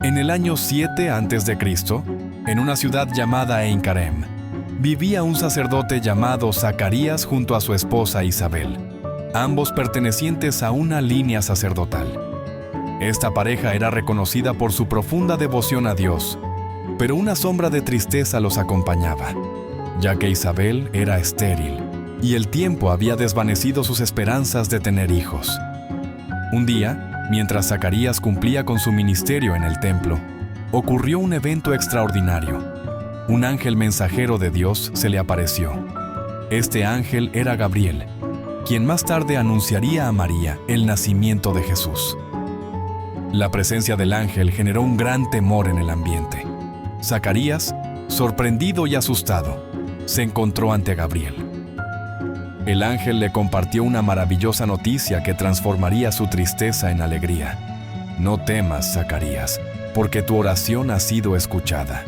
En el año 7 a.C., en una ciudad llamada Ein-Karem, vivía un sacerdote llamado Zacarías junto a su esposa Isabel, ambos pertenecientes a una línea sacerdotal. Esta pareja era reconocida por su profunda devoción a Dios, pero una sombra de tristeza los acompañaba, ya que Isabel era estéril y el tiempo había desvanecido sus esperanzas de tener hijos. Un día, mientras Zacarías cumplía con su ministerio en el templo, ocurrió un evento extraordinario. Un ángel mensajero de Dios se le apareció. Este ángel era Gabriel, quien más tarde anunciaría a María el nacimiento de Jesús. La presencia del ángel generó un gran temor en el ambiente. Zacarías, sorprendido y asustado, se encontró ante Gabriel. El ángel le compartió una maravillosa noticia que transformaría su tristeza en alegría. No temas, Zacarías, porque tu oración ha sido escuchada.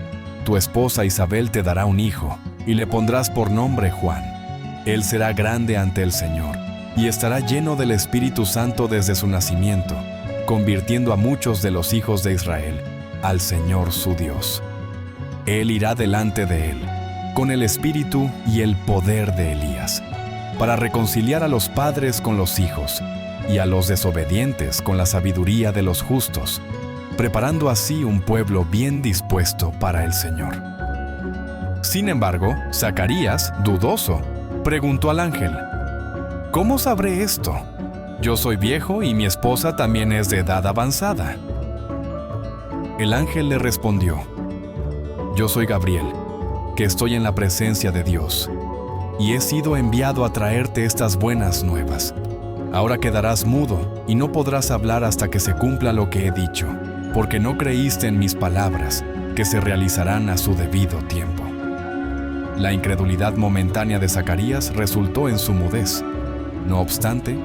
Tu esposa Isabel te dará un hijo, y le pondrás por nombre Juan. Él será grande ante el Señor, y estará lleno del Espíritu Santo desde su nacimiento, convirtiendo a muchos de los hijos de Israel al Señor su Dios. Él irá delante de él, con el espíritu y el poder de Elías, para reconciliar a los padres con los hijos y a los desobedientes con la sabiduría de los justos, preparando así un pueblo bien dispuesto para el Señor. Sin embargo, Zacarías, dudoso, preguntó al ángel: ¿Cómo sabré esto? Yo soy viejo y mi esposa también es de edad avanzada. El ángel le respondió: Yo soy Gabriel, que estoy en la presencia de Dios, y he sido enviado a traerte estas buenas nuevas. Ahora quedarás mudo y no podrás hablar hasta que se cumpla lo que he dicho, porque no creíste en mis palabras, que se realizarán a su debido tiempo. La incredulidad momentánea de Zacarías resultó en su mudez. No obstante,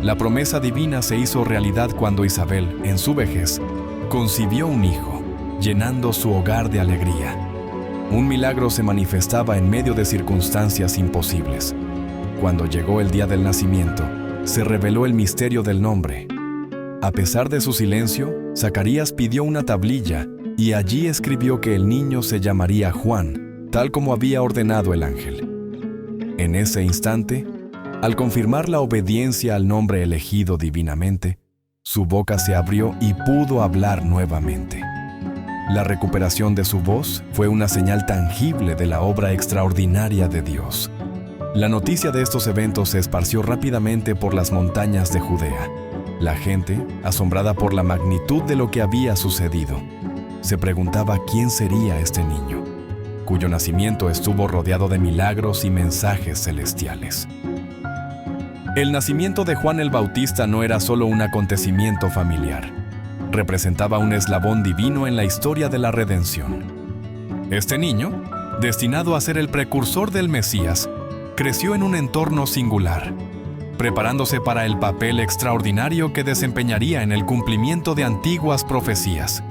la promesa divina se hizo realidad cuando Isabel, en su vejez, concibió un hijo, llenando su hogar de alegría. Un milagro se manifestaba en medio de circunstancias imposibles. Cuando llegó el día del nacimiento, se reveló el misterio del nombre. A pesar de su silencio, Zacarías pidió una tablilla y allí escribió que el niño se llamaría Juan, tal como había ordenado el ángel. En ese instante, al confirmar la obediencia al nombre elegido divinamente, su boca se abrió y pudo hablar nuevamente. La recuperación de su voz fue una señal tangible de la obra extraordinaria de Dios. La noticia de estos eventos se esparció rápidamente por las montañas de Judea. La gente, asombrada por la magnitud de lo que había sucedido, se preguntaba quién sería este niño, cuyo nacimiento estuvo rodeado de milagros y mensajes celestiales. El nacimiento de Juan el Bautista no era solo un acontecimiento familiar. Representaba un eslabón divino en la historia de la redención. Este niño, destinado a ser el precursor del Mesías, creció en un entorno singular, preparándose para el papel extraordinario que desempeñaría en el cumplimiento de antiguas profecías.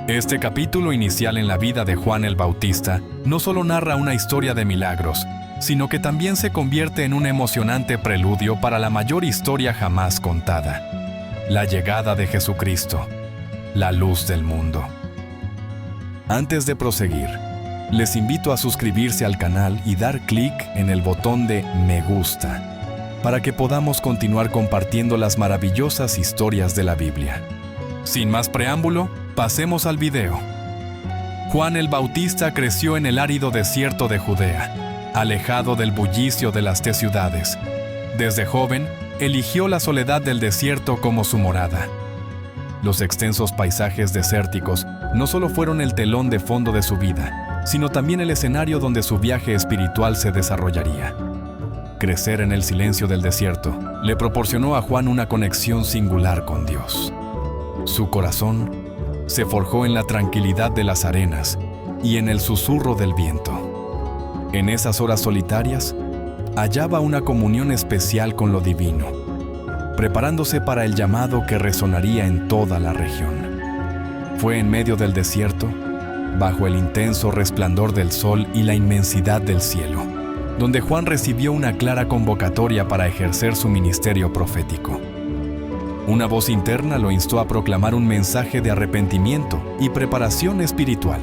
Este capítulo inicial en la vida de Juan el Bautista no solo narra una historia de milagros, sino que también se convierte en un emocionante preludio para la mayor historia jamás contada: la llegada de Jesucristo, la luz del mundo. Antes de proseguir, les invito a suscribirse al canal y dar clic en el botón de me gusta, para que podamos continuar compartiendo las maravillosas historias de la Biblia. Sin más preámbulo, pasemos al video. Juan el Bautista creció en el árido desierto de Judea, alejado del bullicio de las ciudades. Desde joven, eligió la soledad del desierto como su morada. Los extensos paisajes desérticos no solo fueron el telón de fondo de su vida, sino también el escenario donde su viaje espiritual se desarrollaría. Crecer en el silencio del desierto le proporcionó a Juan una conexión singular con Dios. Su corazón se forjó en la tranquilidad de las arenas y en el susurro del viento. En esas horas solitarias, hallaba una comunión especial con lo divino, preparándose para el llamado que resonaría en toda la región. Fue en medio del desierto, bajo el intenso resplandor del sol y la inmensidad del cielo, donde Juan recibió una clara convocatoria para ejercer su ministerio profético. Una voz interna lo instó a proclamar un mensaje de arrepentimiento y preparación espiritual.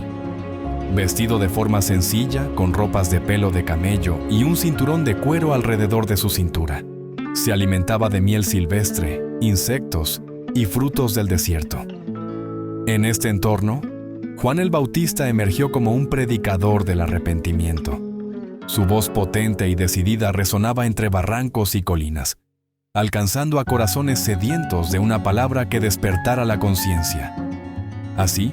Vestido de forma sencilla, con ropas de pelo de camello y un cinturón de cuero alrededor de su cintura, se alimentaba de miel silvestre, insectos y frutos del desierto. En este entorno, Juan el Bautista emergió como un predicador del arrepentimiento. Su voz potente y decidida resonaba entre barrancos y colinas, alcanzando a corazones sedientos de una palabra que despertara la conciencia. Así,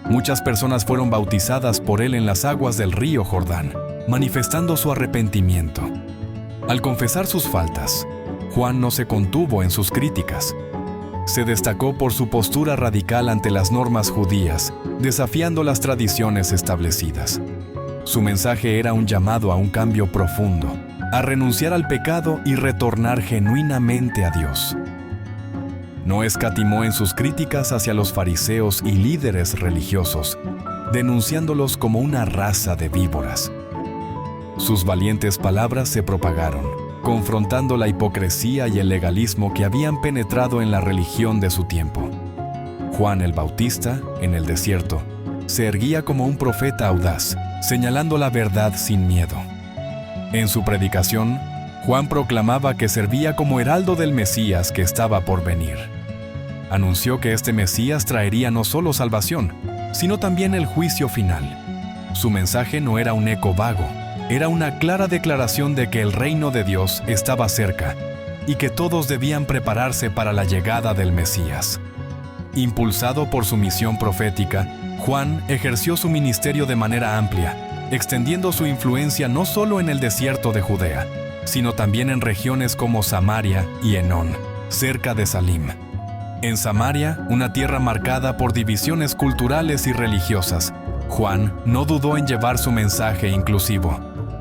muchas personas fueron bautizadas por él en las aguas del río Jordán, manifestando su arrepentimiento. Al confesar sus faltas, Juan no se contuvo en sus críticas. Se destacó por su postura radical ante las normas judías, desafiando las tradiciones establecidas. Su mensaje era un llamado a un cambio profundo, a renunciar al pecado y retornar genuinamente a Dios. No escatimó en sus críticas hacia los fariseos y líderes religiosos, denunciándolos como una raza de víboras. Sus valientes palabras se propagaron, confrontando la hipocresía y el legalismo que habían penetrado en la religión de su tiempo. Juan el Bautista, en el desierto, se erguía como un profeta audaz, señalando la verdad sin miedo. En su predicación, Juan proclamaba que servía como heraldo del Mesías que estaba por venir. Anunció que este Mesías traería no solo salvación, sino también el juicio final. Su mensaje no era un eco vago, era una clara declaración de que el reino de Dios estaba cerca y que todos debían prepararse para la llegada del Mesías. Impulsado por su misión profética, Juan ejerció su ministerio de manera amplia, extendiendo su influencia no solo en el desierto de Judea, sino también en regiones como Samaria y Enón, cerca de Salim. En Samaria, una tierra marcada por divisiones culturales y religiosas, Juan no dudó en llevar su mensaje inclusivo.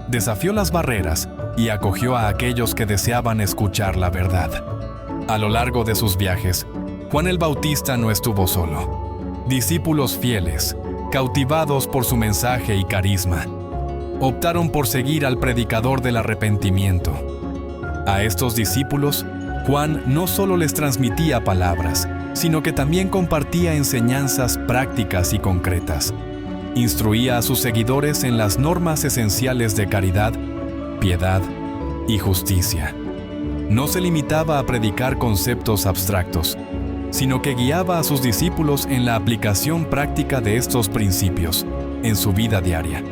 Desafió las barreras y acogió a aquellos que deseaban escuchar la verdad. A lo largo de sus viajes, Juan el Bautista no estuvo solo. Discípulos fieles, cautivados por su mensaje y carisma, optaron por seguir al predicador del arrepentimiento. A estos discípulos, Juan no solo les transmitía palabras, sino que también compartía enseñanzas prácticas y concretas. Instruía a sus seguidores en las normas esenciales de caridad, piedad y justicia. No se limitaba a predicar conceptos abstractos, sino que guiaba a sus discípulos en la aplicación práctica de estos principios en su vida diaria.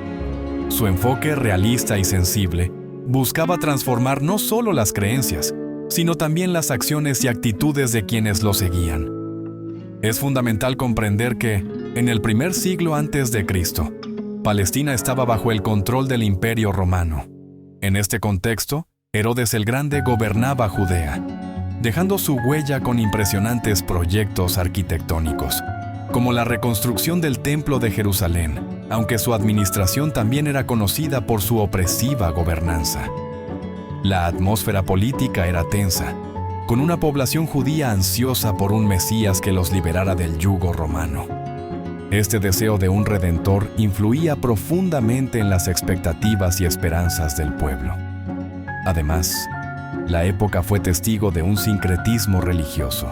Su enfoque realista y sensible buscaba transformar no solo las creencias, sino también las acciones y actitudes de quienes lo seguían. Es fundamental comprender que, en el primer siglo antes de Cristo, Palestina estaba bajo el control del Imperio Romano. En este contexto, Herodes el Grande gobernaba Judea, dejando su huella con impresionantes proyectos arquitectónicos, como la reconstrucción del Templo de Jerusalén, aunque su administración también era conocida por su opresiva gobernanza. La atmósfera política era tensa, con una población judía ansiosa por un Mesías que los liberara del yugo romano. Este deseo de un redentor influía profundamente en las expectativas y esperanzas del pueblo. Además, la época fue testigo de un sincretismo religioso,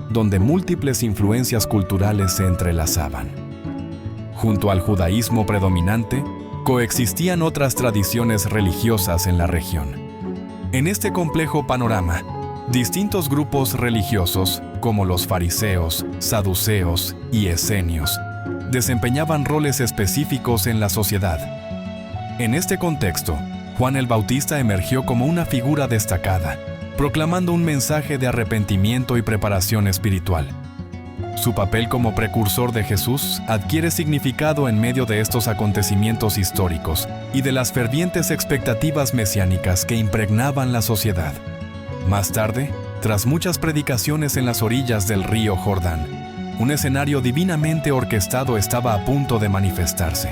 donde múltiples influencias culturales se entrelazaban. Junto al judaísmo predominante, coexistían otras tradiciones religiosas en la región. En este complejo panorama, distintos grupos religiosos, como los fariseos, saduceos y esenios, desempeñaban roles específicos en la sociedad. En este contexto, Juan el Bautista emergió como una figura destacada, proclamando un mensaje de arrepentimiento y preparación espiritual. Su papel como precursor de Jesús adquiere significado en medio de estos acontecimientos históricos y de las fervientes expectativas mesiánicas que impregnaban la sociedad. Más tarde, tras muchas predicaciones en las orillas del río Jordán, un escenario divinamente orquestado estaba a punto de manifestarse.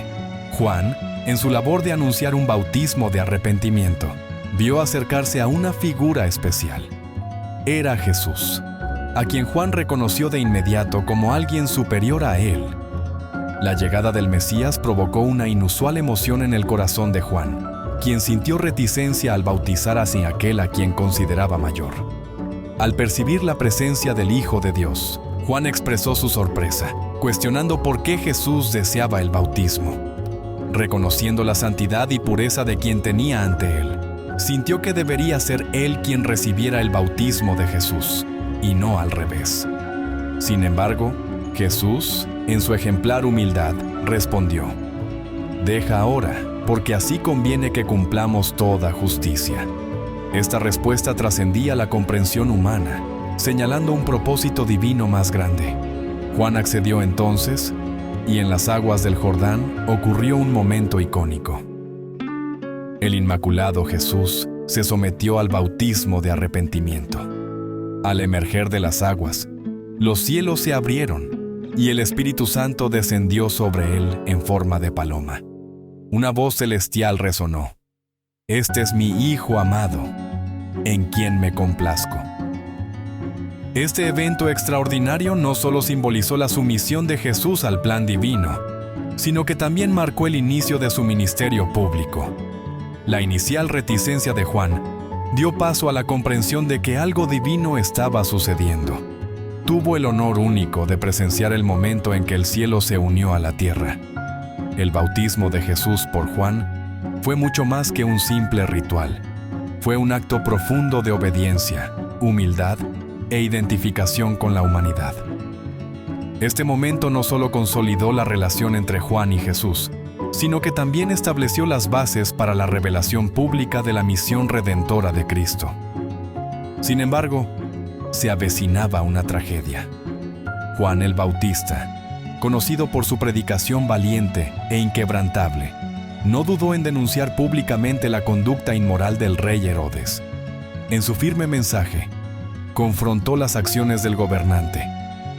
Juan, en su labor de anunciar un bautismo de arrepentimiento, vio acercarse a una figura especial. Era Jesús, a quien Juan reconoció de inmediato como alguien superior a él. La llegada del Mesías provocó una inusual emoción en el corazón de Juan, quien sintió reticencia al bautizar hacia aquel a quien consideraba mayor. Al percibir la presencia del Hijo de Dios, Juan expresó su sorpresa, cuestionando por qué Jesús deseaba el bautismo. Reconociendo la santidad y pureza de quien tenía ante él, sintió que debería ser él quien recibiera el bautismo de Jesús, y no al revés. Sin embargo, Jesús, en su ejemplar humildad, respondió: «Deja ahora, porque así conviene que cumplamos toda justicia». Esta respuesta trascendía la comprensión humana, señalando un propósito divino más grande. Juan accedió entonces, y en las aguas del Jordán ocurrió un momento icónico. El Inmaculado Jesús se sometió al bautismo de arrepentimiento. Al emerger de las aguas, los cielos se abrieron y el Espíritu Santo descendió sobre él en forma de paloma. Una voz celestial resonó: «Este es mi Hijo amado, en quien me complazco». Este evento extraordinario no solo simbolizó la sumisión de Jesús al plan divino, sino que también marcó el inicio de su ministerio público. La inicial reticencia de Juan dio paso a la comprensión de que algo divino estaba sucediendo. Tuvo el honor único de presenciar el momento en que el cielo se unió a la tierra. El bautismo de Jesús por Juan fue mucho más que un simple ritual. Fue un acto profundo de obediencia, humildad e identificación con la humanidad. Este momento no solo consolidó la relación entre Juan y Jesús, sino que también estableció las bases para la revelación pública de la misión redentora de Cristo. Sin embargo, se avecinaba una tragedia. Juan el Bautista, conocido por su predicación valiente e inquebrantable, no dudó en denunciar públicamente la conducta inmoral del rey Herodes. En su firme mensaje, confrontó las acciones del gobernante,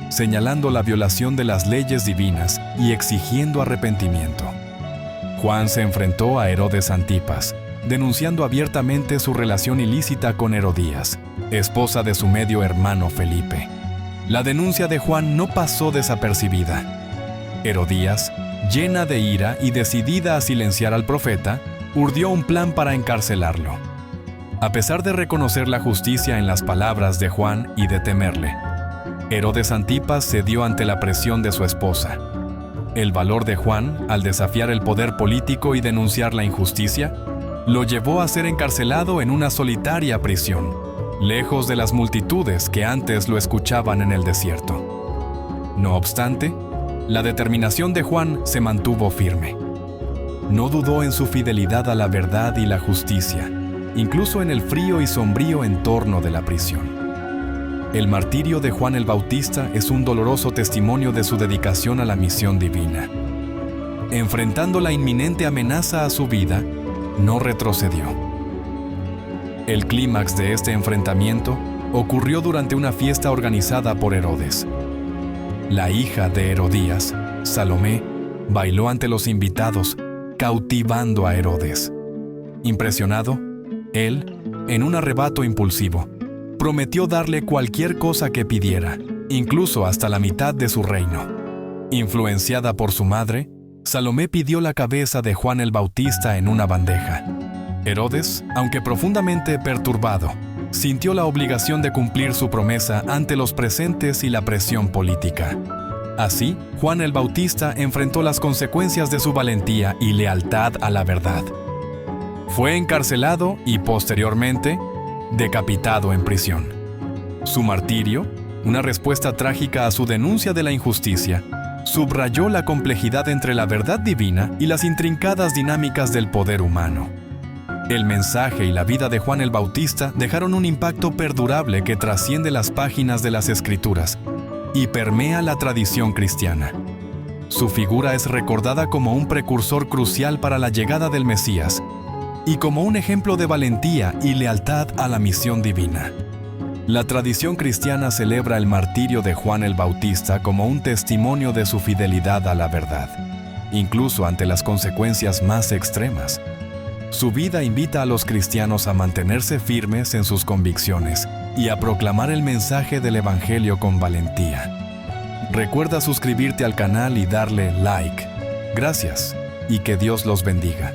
señalando la violación de las leyes divinas y exigiendo arrepentimiento. Juan se enfrentó a Herodes Antipas, denunciando abiertamente su relación ilícita con Herodías, esposa de su medio hermano Felipe. La denuncia de Juan no pasó desapercibida. Herodías, llena de ira y decidida a silenciar al profeta, urdió un plan para encarcelarlo. A pesar de reconocer la justicia en las palabras de Juan y de temerle, Herodes Antipas cedió ante la presión de su esposa. El valor de Juan, al desafiar el poder político y denunciar la injusticia, lo llevó a ser encarcelado en una solitaria prisión, lejos de las multitudes que antes lo escuchaban en el desierto. No obstante, la determinación de Juan se mantuvo firme. No dudó en su fidelidad a la verdad y la justicia, incluso en el frío y sombrío entorno de la prisión. El martirio de Juan el Bautista es un doloroso testimonio de su dedicación a la misión divina. Enfrentando la inminente amenaza a su vida, no retrocedió. El clímax de este enfrentamiento ocurrió durante una fiesta organizada por Herodes. La hija de Herodías, Salomé, bailó ante los invitados, cautivando a Herodes. Impresionado, él, en un arrebato impulsivo, prometió darle cualquier cosa que pidiera, incluso hasta la mitad de su reino. Influenciada por su madre, Salomé pidió la cabeza de Juan el Bautista en una bandeja. Herodes, aunque profundamente perturbado, sintió la obligación de cumplir su promesa ante los presentes y la presión política. Así, Juan el Bautista enfrentó las consecuencias de su valentía y lealtad a la verdad. Fue encarcelado y, posteriormente, decapitado en prisión. Su martirio, una respuesta trágica a su denuncia de la injusticia, subrayó la complejidad entre la verdad divina y las intrincadas dinámicas del poder humano. El mensaje y la vida de Juan el Bautista dejaron un impacto perdurable que trasciende las páginas de las Escrituras y permea la tradición cristiana. Su figura es recordada como un precursor crucial para la llegada del Mesías y como un ejemplo de valentía y lealtad a la misión divina. La tradición cristiana celebra el martirio de Juan el Bautista como un testimonio de su fidelidad a la verdad, incluso ante las consecuencias más extremas. Su vida invita a los cristianos a mantenerse firmes en sus convicciones y a proclamar el mensaje del Evangelio con valentía. Recuerda suscribirte al canal y darle like. Gracias, y que Dios los bendiga.